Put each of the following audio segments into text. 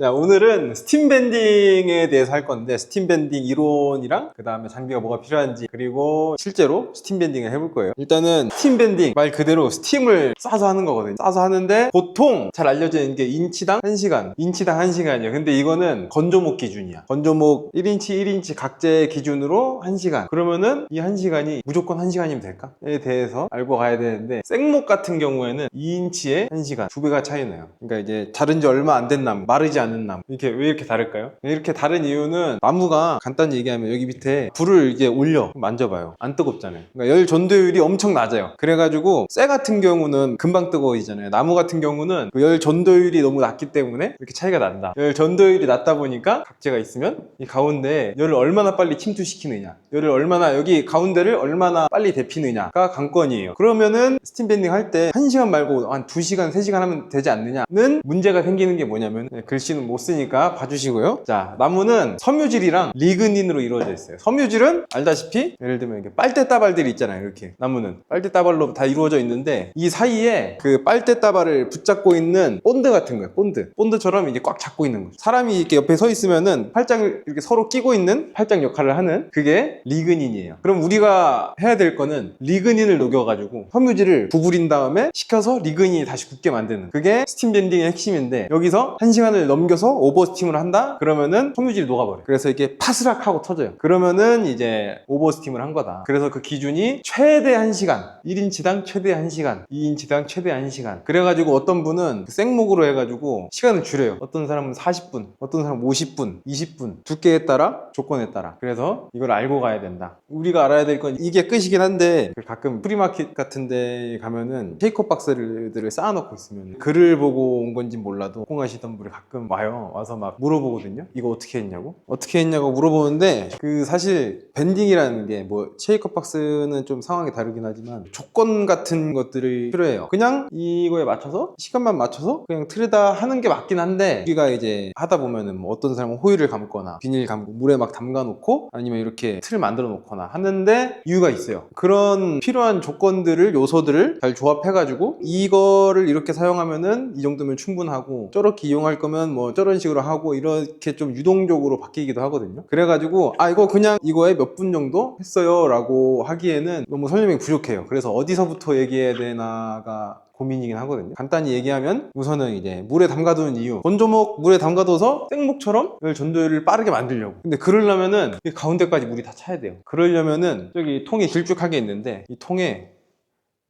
자, 오늘은 스팀 밴딩에 대해서 할 건데, 스팀 밴딩 이론이랑 그 다음에 장비가 뭐가 필요한지, 그리고 실제로 스팀 밴딩을 해볼 거예요. 일단은 스팀 밴딩 말 그대로 스팀을 싸서 하는 거거든요. 싸서 하는데 보통 잘 알려져 있는 게 인치당 1시간, 인치당 1시간이에요. 근데 이거는 건조목 기준이야. 건조목 1인치 1인치 각재 기준으로 1시간. 그러면은 이 1시간이 무조건 1시간이면 될까?에 대해서 알고 가야 되는데, 생목 같은 경우에는 2인치에 1시간 2배가 차이 나요. 그러니까 이제 자른 지 얼마 안 된 나무, 마르지 않은 나무, 왜 이렇게 다를까요? 이렇게 다른 이유는, 나무가 간단히 얘기하면 여기 밑에 불을 이제 올려 만져봐요. 안 뜨겁잖아요. 그러니까 열 전도율이 엄청 낮아요. 그래가지고 쇠 같은 경우는 금방 뜨거워지잖아요. 나무 같은 경우는 그 열 전도율이 너무 낮기 때문에 이렇게 차이가 난다. 열 전도율이 낮다 보니까 각재가 있으면 이 가운데에 열을 얼마나 빨리 침투시키느냐, 열을 얼마나, 여기 가운데를 얼마나 빨리 데피느냐가 관건이에요. 그러면은 스팀 밴딩 할 때 1시간 말고 한 2시간, 3시간 하면 되지 않느냐는 문제가 생기는 게 뭐냐면, 글씨는 못 쓰니까 봐주시고요. 자, 나무는 섬유질이랑 리그닌으로 이루어져 있어요. 섬유질은 알다시피 예를 들면 이렇게 빨대따발들이 있잖아요. 이렇게 나무는 빨대따발로 다 이루어져 있는데, 이 사이에 그 빨대따발을 붙잡고 있는 본드 같은 거예요. 본드처럼 이제 꽉 잡고 있는 거죠. 사람이 이렇게 옆에 서 있으면은 팔짱을 이렇게 서로 끼고 있는 팔짱 역할을 하는, 그게 리그닌이에요. 그럼 우리가 해야 될 거는 리그닌을 녹여가지고 섬유질을 부부린 다음에 식혀서 리그닌이 다시 굳게 만드는, 그게 스팀 밴딩의 핵심인데, 여기서 1시간을 넘겨서 오버 스팀을 한다? 그러면은 섬유질이 녹아버려요. 그래서 이게 파스락 하고 터져요. 그러면은 이제 오버 스팀을 한 거다. 그래서 그 기준이 최대 1시간, 1인치당 최대 1시간, 2인치당 최대 1시간. 그래가지고 어떤 분은 생목으로 해가지고 시간을 줄여요. 어떤 사람은 40분, 어떤 사람은 50분, 20분, 두께에 따라, 조건에 따라. 그래서 이걸 알고 가야 된다. 우리가 알아야 될 건 이게 끝이긴 한데, 가끔 프리마켓 같은 데 가면은 쉐이커 박스들을 쌓아놓고 있으면 글을 보고 온 건지 몰라도 공하시던 분이 가끔 와서 막 물어보거든요. 이거 어떻게 했냐고 물어보는데, 그 사실 밴딩이라는 게 뭐 쉐이커 박스는 좀 상황이 다르긴 하지만 조건 같은 것들이 필요해요. 그냥 이거에 맞춰서 시간만 맞춰서 그냥 틀에다 하는 게 맞긴 한데, 우리가 이제 하다 보면은 뭐 어떤 사람은 호일을 감거나 비닐 감고 물에 막 담가 놓고, 아니면 이렇게 틀을 만들어 놓거나 하는데 이유가 있어요. 그런 필요한 조건들을, 요소들을 잘 조합해 가지고 이거를 이렇게 사용하면은 이 정도면 충분하고, 저렇게 이용할 거면 뭐 저런 식으로 하고, 이렇게 좀 유동적으로 바뀌기도 하거든요. 그래가지고 이거 그냥 이거에 몇 분 정도 했어요 라고 하기에는 너무 설명이 부족해요. 그래서 어디서부터 얘기해야 되나가 고민이긴 하거든요. 간단히 얘기하면, 우선은 이제 물에 담가두는 이유, 건조목 물에 담가둬서 생목처럼 열 전도율을 빠르게 만들려고. 근데 그러려면은 이 가운데까지 물이 다 차야 돼요. 그러려면은 저기 통이 길쭉하게 있는데, 이 통에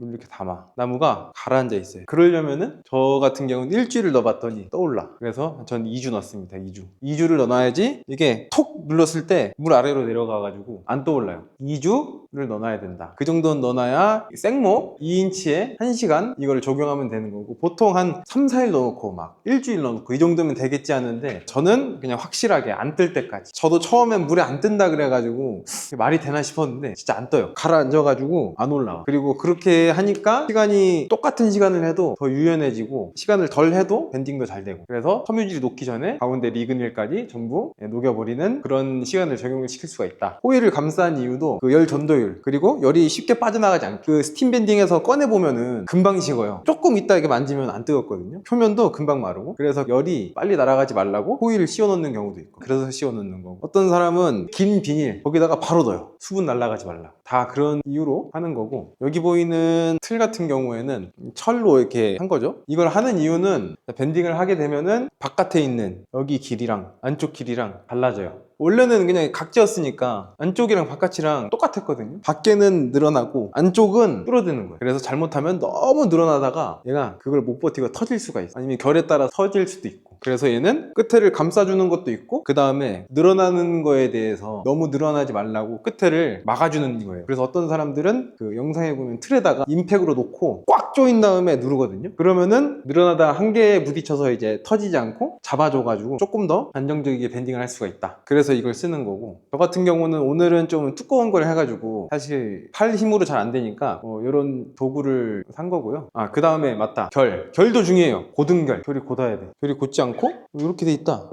물 이렇게 담아, 나무가 가라앉아 있어요. 그러려면은 저 같은 경우는 일주일을 넣어봤더니 떠올라. 그래서 전 2주 넣습니다. 2주를 넣어놔야지 이게 톡 눌렀을 때 물 아래로 내려가가지고 안 떠올라요. 2주를 넣어놔야 된다. 그 정도는 넣어놔야 생목 2인치에 1시간 이거를 적용하면 되는 거고, 보통 한 3, 4일 넣어놓고 막 일주일 넣어놓고 이 정도면 되겠지 하는데, 저는 그냥 확실하게 안 뜰 때까지. 저도 처음엔 물에 안 뜬다 그래가지고 말이 되나 싶었는데 진짜 안 떠요. 가라앉아가지고 안 올라와. 그리고 그렇게 하니까 시간이, 똑같은 시간을 해도 더 유연해지고, 시간을 덜 해도 밴딩도 잘 되고, 그래서 섬유질이 녹기 전에 가운데 리그닐까지 전부 녹여버리는 그런 시간을 적용을 시킬 수가 있다. 호일을 감싼 이유도 그 열 전도율, 그리고 열이 쉽게 빠져나가지 않게. 그 스팀 밴딩에서 꺼내보면은 금방 식어요. 조금 있다 이렇게 만지면 안 뜨겁거든요. 표면도 금방 마르고. 그래서 열이 빨리 날아가지 말라고 호일을 씌워놓는 경우도 있고, 그래서 씌워놓는 거고, 어떤 사람은 긴 비닐 거기다가 바로 넣어요. 수분 날아가지 말라. 다 그런 이유로 하는 거고, 여기 보이는 틀 같은 경우에는 철로 이렇게 한 거죠. 이걸 하는 이유는, 밴딩을 하게 되면은 바깥에 있는 여기 길이랑 안쪽 길이랑 달라져요. 원래는 그냥 각지였으니까 안쪽이랑 바깥이랑 똑같았거든요. 밖에는 늘어나고 안쪽은 줄어드는 거예요. 그래서 잘못하면 너무 늘어나다가 얘가 그걸 못 버티고 터질 수가 있어요. 아니면 결에 따라 터질 수도 있고. 그래서 얘는 끝에를 감싸주는 것도 있고, 그 다음에 늘어나는 거에 대해서 너무 늘어나지 말라고 끝에를 막아주는 거예요. 그래서 어떤 사람들은 그 영상에 보면 틀에다가 임팩으로 놓고 꽉 조인 다음에 누르거든요. 그러면은 늘어나다 한계에 부딪혀서 이제 터지지 않고 잡아줘가지고 조금 더 안정적이게 밴딩을 할 수가 있다. 그래서 이걸 쓰는 거고, 저 같은 경우는 오늘은 좀 두꺼운 걸 해가지고 사실 팔 힘으로 잘 안 되니까 이런 도구를 산 거고요. 그 다음에 맞다, 결도 중요해요. 고등결, 결이 곧아야 돼. 결이 곧지 않고 이렇게 돼 있다,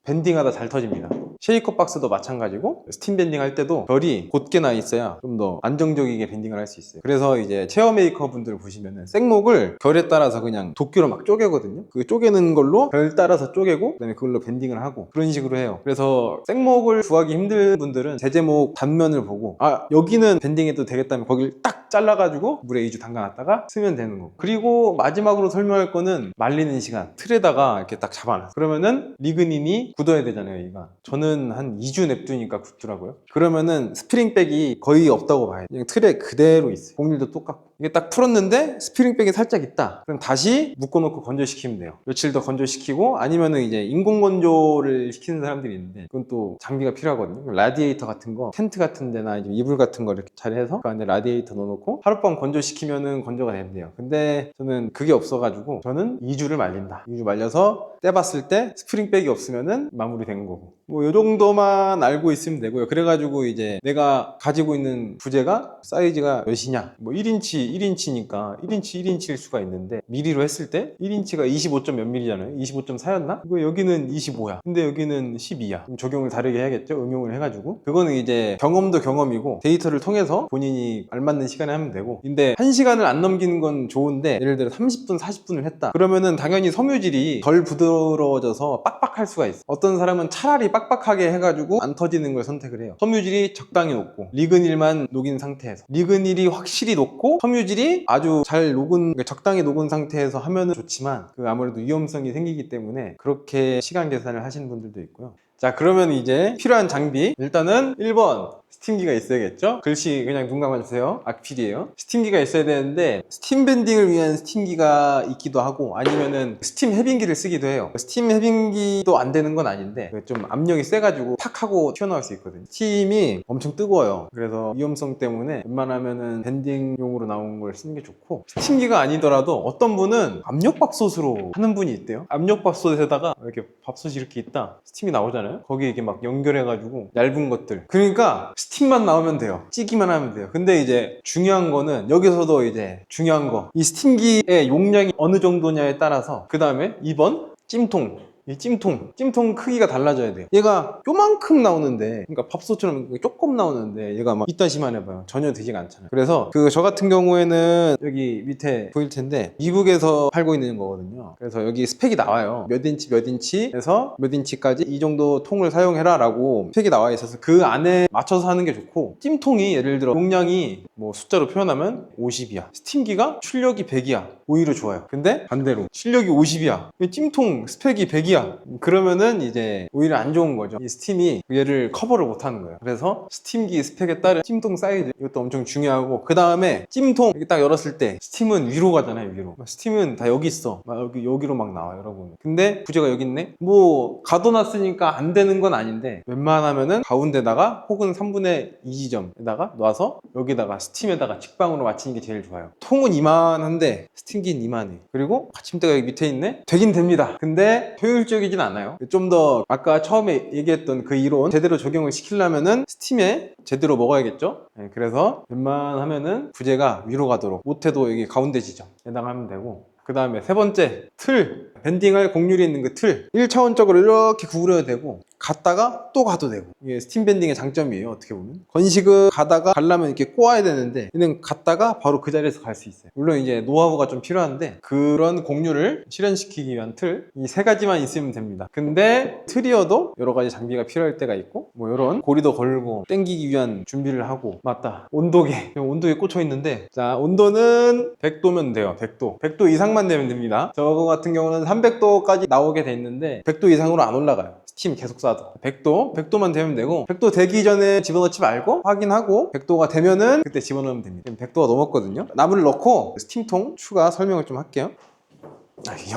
밴딩하다 잘 터집니다. 쉐이커 박스도 마찬가지고 스팀 밴딩 할 때도 결이 곧게 나 있어야 좀 더 안정적이게 밴딩을 할 수 있어요. 그래서 이제 체어 메이커 분들 보시면은 생목을 결에 따라서 그냥 도끼로 막 쪼개거든요. 그 쪼개는 걸로 결 따라서 쪼개고 그다음에 그걸로 밴딩을 하고 그런 식으로 해요. 그래서 생목을 구하기 힘든 분들은 제제목 단면을 보고 아 여기는 밴딩해도 되겠다면 거기를 딱 잘라가지고 물에 2주 담가놨다가 쓰면 되는 거고. 그리고 마지막으로 설명할 거는 말리는 시간. 틀에다가 이렇게 딱 잡아놨어. 그러면은 리그닌이 굳어야 되잖아요, 얘가. 저는 한 2주 냅두니까 굳더라고요. 그러면은 스프링백이 거의 없다고 봐요. 그냥 틀에 그대로 있어요. 곡률도 똑같고. 이게 딱 풀었는데 스프링백이 살짝 있다. 그럼 다시 묶어놓고 건조시키면 돼요. 며칠 더 건조시키고 아니면은 이제 인공 건조를 시키는 사람들이 있는데 그건 또 장비가 필요하거든요. 라디에이터 같은 거, 텐트 같은 데나 이제 이불 같은 거 이렇게 잘 해서 그 안에 라디에이터 넣어놓고 하룻밤 건조시키면은 건조가 된대요. 근데 저는 그게 없어가지고 저는 2주를 말린다. 2주 말려서 떼봤을 때 스프링백이 없으면은 마무리된 거고. 뭐 요 정도만 알고 있으면 되고요. 그래가지고 이제 내가 가지고 있는 부재가 사이즈가 몇이냐. 뭐 1인치니까 1인치일 수가 있는데 미리로 했을 때 1인치가 25점 몇 밀리잖아요. 25.4였나? 이거 여기는 25야. 근데 여기는 12야. 그럼 적용을 다르게 해야겠죠? 응용을 해가지고. 그거는 이제 경험도 경험이고 데이터를 통해서 본인이 알맞는 시간에 하면 되고. 근데 1시간을 안 넘기는 건 좋은데 예를 들어 30분, 40분을 했다. 그러면은 당연히 섬유질이 덜 부드러워져서 빡빡할 수가 있어. 어떤 사람은 차라리 빡빡하게 해가지고 안 터지는 걸 선택을 해요. 섬유질이 적당히 높고 리그닐만 녹인 상태에서 리그닐이 확실히 높고 섬유질이 아주 잘 녹은 그러니까 적당히 녹은 상태에서 하면은 좋지만 그 아무래도 위험성이 생기기 때문에 그렇게 시간 계산을 하시는 분들도 있고요. 자, 그러면 이제 필요한 장비 일단은 1번 스팀기가 있어야겠죠? 글씨 그냥 눈 감아주세요. 악필이에요. 스팀기가 있어야 되는데 스팀 밴딩을 위한 스팀기가 있기도 하고 아니면은 스팀 해빙기를 쓰기도 해요. 스팀 해빙기도 안 되는 건 아닌데 좀 압력이 세가지고 팍 하고 튀어나올 수 있거든요. 스팀이 엄청 뜨거워요. 그래서 위험성 때문에 웬만하면은 밴딩용으로 나온 걸 쓰는 게 좋고 스팀기가 아니더라도 어떤 분은 압력밥솥으로 하는 분이 있대요. 압력밥솥에다가 이렇게 밥솥이 이렇게 있다 스팀이 나오잖아요. 거기에 이렇게 막 연결해가지고 얇은 것들 그러니까 스팀만 나오면 돼요. 찌기만 하면 돼요. 근데 이제 중요한 거는 여기서도 이제 중요한 거 이 스팀기의 용량이 어느 정도냐에 따라서 그 다음에 2번 찜통 이 찜통 크기가 달라져야 돼요. 얘가 요만큼 나오는데 그러니까 밥솥처럼 조금 나오는데 얘가 막 이따시만 해봐요. 전혀 되지가 않잖아요. 그래서 그 저 같은 경우에는 여기 밑에 보일 텐데 미국에서 팔고 있는 거거든요. 그래서 여기 스펙이 나와요. 몇 인치에서 몇 인치까지 이 정도 통을 사용해라 라고 스펙이 나와 있어서 그 안에 맞춰서 하는 게 좋고 찜통이 예를 들어 용량이 뭐 숫자로 표현하면 50이야. 스팀기가 출력이 100이야. 오히려 좋아요. 근데 반대로 출력이 50이야. 찜통 스펙이 100이야. 그러면은 이제 오히려 안 좋은 거죠. 이 스팀이 얘를 커버를 못 하는 거예요. 그래서 스팀기 스펙에 따른 찜통 사이즈 이것도 엄청 중요하고 그 다음에 찜통 이렇게 딱 열었을 때 스팀은 위로 가잖아요. 위로. 스팀은 다 여기 있어. 막 여기로 막 나와요. 여러분. 근데 부재가 여기 있네? 뭐 가둬놨으니까 안 되는 건 아닌데 웬만하면은 가운데다가 혹은 3분의 2 지점에다가 놔서 여기다가 스팀에다가 직방으로 맞추는 게 제일 좋아요. 통은 이만한데 스팀기는 이만해. 그리고 받침대가 여기 밑에 있네? 되긴 됩니다. 근데 효율적이진 않아요. 좀 더 아까 처음에 얘기했던 그 이론 제대로 적용을 시키려면은 스팀에 제대로 먹어야겠죠? 네, 그래서 웬만하면은 부재가 위로 가도록 못해도 여기 가운데 지점에다가 하면 되고 그 다음에 세 번째 틀 밴딩할 곡률이 있는 그 틀 1차원적으로 이렇게 구부려야 되고 갔다가 또 가도 되고 이게 스팀 밴딩의 장점이에요. 어떻게 보면 건식을 가다가 가려면 이렇게 꼬아야 되는데 얘는 갔다가 바로 그 자리에서 갈 수 있어요. 물론 이제 노하우가 좀 필요한데 그런 곡률을 실현시키기 위한 틀 이 세 가지만 있으면 됩니다. 근데 틀이어도 여러 가지 장비가 필요할 때가 있고 뭐 이런 고리도 걸고 당기기 위한 준비를 하고 맞다 온도계 꽂혀 있는데 자 온도는 100도면 돼요. 100도 이상만 되면 됩니다. 저거 같은 경우는 300도까지 나오게 돼 있는데 100도 이상으로 안 올라가요. 스팀 계속 쏴도 100도만 되면 되고 100도 되기 전에 집어넣지 말고 확인하고 100도가 되면은 그때 집어넣으면 됩니다. 지금 100도가 넘었거든요. 나무를 넣고 스팀통 추가 설명을 좀 할게요.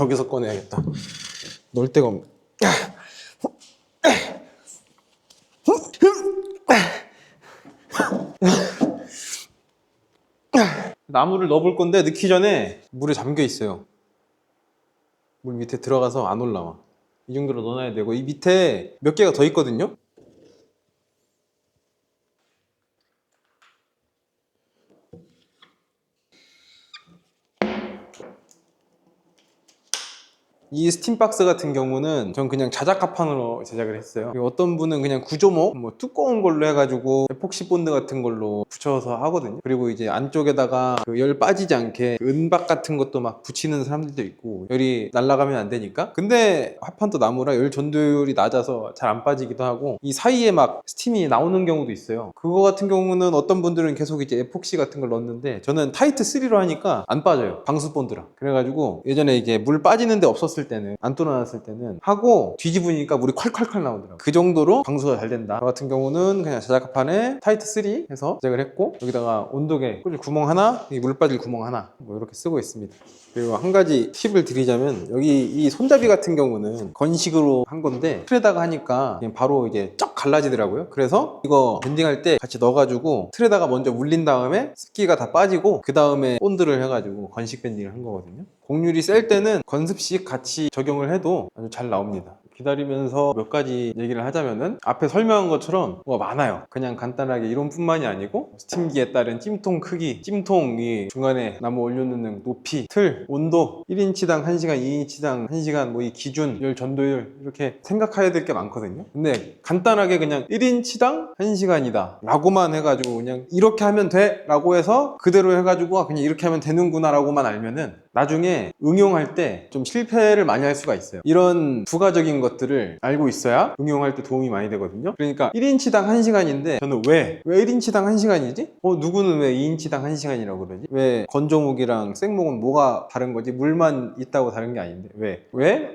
여기서 꺼내야겠다. 넣을 데가 없네. 나무를 넣어볼 건데 넣기 전에 물에 잠겨 있어요. 물 밑에 들어가서 안 올라와. 이 정도로 넣어놔야 되고 이 밑에 몇 개가 더 있거든요. 이 스팀박스 같은 경우는 전 그냥 자작합판으로 제작을 했어요. 그리고 어떤 분은 그냥 구조목 뭐 두꺼운 걸로 해가지고 에폭시 본드 같은 걸로 붙여서 하거든요. 그리고 이제 안쪽에다가 그 열 빠지지 않게 그 은박 같은 것도 막 붙이는 사람들도 있고, 열이 날아가면 안 되니까. 근데 합판도 나무라 열 전도율이 낮아서 잘 안 빠지기도 하고, 이 사이에 막 스팀이 나오는 경우도 있어요. 그거 같은 경우는 어떤 분들은 계속 이제 에폭시 같은 걸 넣었는데, 저는 타이트 3로 하니까 안 빠져요. 방수 본드라. 그래가지고 예전에 이게 물 빠지는데 없었을 때는, 안 뚫어놨을 때는 하고 뒤집으니까 물이 콸콸콸 나오더라고요. 그 정도로 방수가 잘 된다. 저 같은 경우는 그냥 자작판에 타이트 3 해서 제작을 했고, 여기다가 온도계 꽂을 구멍 하나, 물 빠질 구멍 하나, 뭐 이렇게 쓰고 있습니다. 그리고 한 가지 팁을 드리자면, 여기 이 손잡이 같은 경우는 건식으로 한 건데 틀에다가 하니까 그냥 바로 이게 쩍 갈라지더라고요. 그래서 이거 밴딩할 때 같이 넣어가지고 틀에다가 먼저 물린 다음에 습기가 다 빠지고 그 다음에 본드를 해가지고 건식 밴딩을 한 거거든요. 곡률이 셀 때는 건습식 같이 적용을 해도 아주 잘 나옵니다. 기다리면서 몇 가지 얘기를 하자면은, 앞에 설명한 것처럼 뭐가 많아요. 그냥 간단하게 이론뿐만이 아니고 스팀기에 따른 찜통 크기, 찜통이 중간에 나무 올려놓는 높이, 틀, 온도, 1인치당 1시간, 2인치당 1시간, 뭐 이 기준, 열 전도율, 이렇게 생각해야 될 게 많거든요. 근데 간단하게 그냥 1인치당 1시간이다 라고만 해가지고, 그냥 이렇게 하면 돼 라고 해서 그대로 해가지고 그냥 이렇게 하면 되는구나 라고만 알면은 나중에 응용할 때 좀 실패를 많이 할 수가 있어요. 이런 부가적인 것들을 알고 있어야 응용할 때 도움이 많이 되거든요. 그러니까 1인치당 1시간인데 저는 왜 1인치당 1시간이지? 누구는 왜 2인치당 1시간이라고 그러지? 왜 건조목이랑 생목은 뭐가 다른 거지? 물만 있다고 다른 게 아닌데 왜?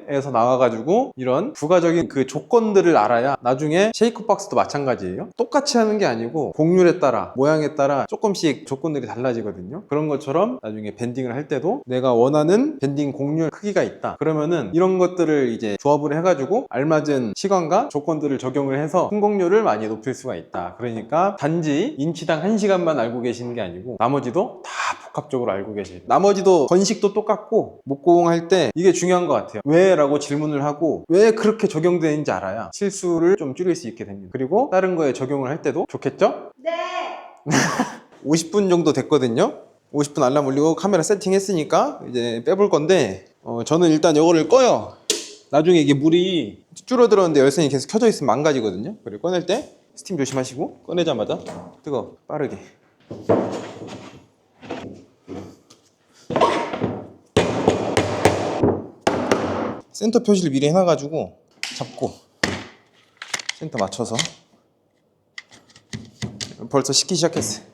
에서 나와가지고 이런 부가적인 그 조건들을 알아야 나중에 쉐이커 박스도 마찬가지예요. 똑같이 하는 게 아니고 곡률에 따라, 모양에 따라 조금씩 조건들이 달라지거든요. 그런 것처럼 나중에 밴딩을 할 때도 내가 원하는 밴딩 곡률 크기가 있다 그러면은 이런 것들을 이제 조합을 해가지고 알맞은 시간과 조건들을 적용을 해서 성공률을 많이 높일 수가 있다. 그러니까 단지 인치당 1시간만 알고 계시는 게 아니고 나머지도 다 복합적으로 알고 계셔야 돼요. 나머지도 건식도 똑같고 목공 할 때 이게 중요한 것 같아요. 왜? 라고 질문을 하고 왜 그렇게 적용되는지 알아야 실수를 좀 줄일 수 있게 됩니다. 그리고 다른 거에 적용을 할 때도 좋겠죠? 네. 50분 정도 됐거든요. 50분 알람 울리고 카메라 세팅했으니까 이제 빼볼 건데, 저는 일단 이거를 꺼요. 나중에 이게 물이 줄어들었는데 열선이 계속 켜져 있으면 망가지거든요. 그리고 꺼낼 때 스팀 조심하시고, 꺼내자마자 뜨거 빠르게. 센터 표시를 미리 해놔가지고 잡고 센터 맞춰서. 벌써 식기 시작했어요.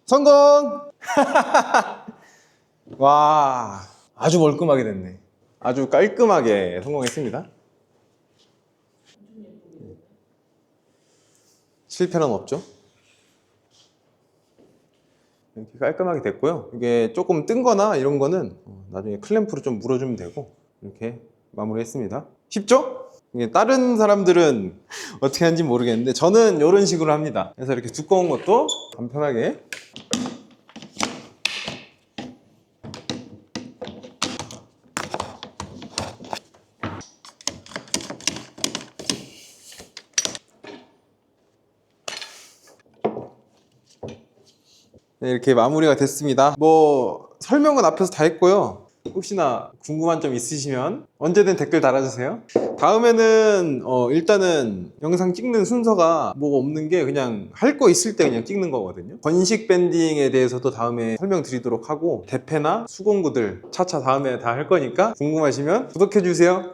성공! 와, 아주 멀끔하게 됐네. 아주 깔끔하게 성공했습니다. 실패는 없죠. 이렇게 깔끔하게 됐고요. 이게 조금 뜬 거나 이런 거는 나중에 클램프로 좀 물어주면 되고, 이렇게 마무리했습니다. 쉽죠? 이게 다른 사람들은 어떻게 하는지 모르겠는데 저는 이런 식으로 합니다. 그래서 이렇게 두꺼운 것도 간편하게 네, 이렇게 마무리가 됐습니다. 뭐 설명은 앞에서 다 했고요. 혹시나 궁금한 점 있으시면 언제든 댓글 달아주세요. 다음에는 일단은 영상 찍는 순서가 뭐가 없는 게 그냥 할 거 있을 때 그냥 찍는 거거든요. 건식 밴딩에 대해서도 다음에 설명드리도록 하고, 대패나 수공구들 차차 다음에 다 할 거니까 궁금하시면 구독해주세요.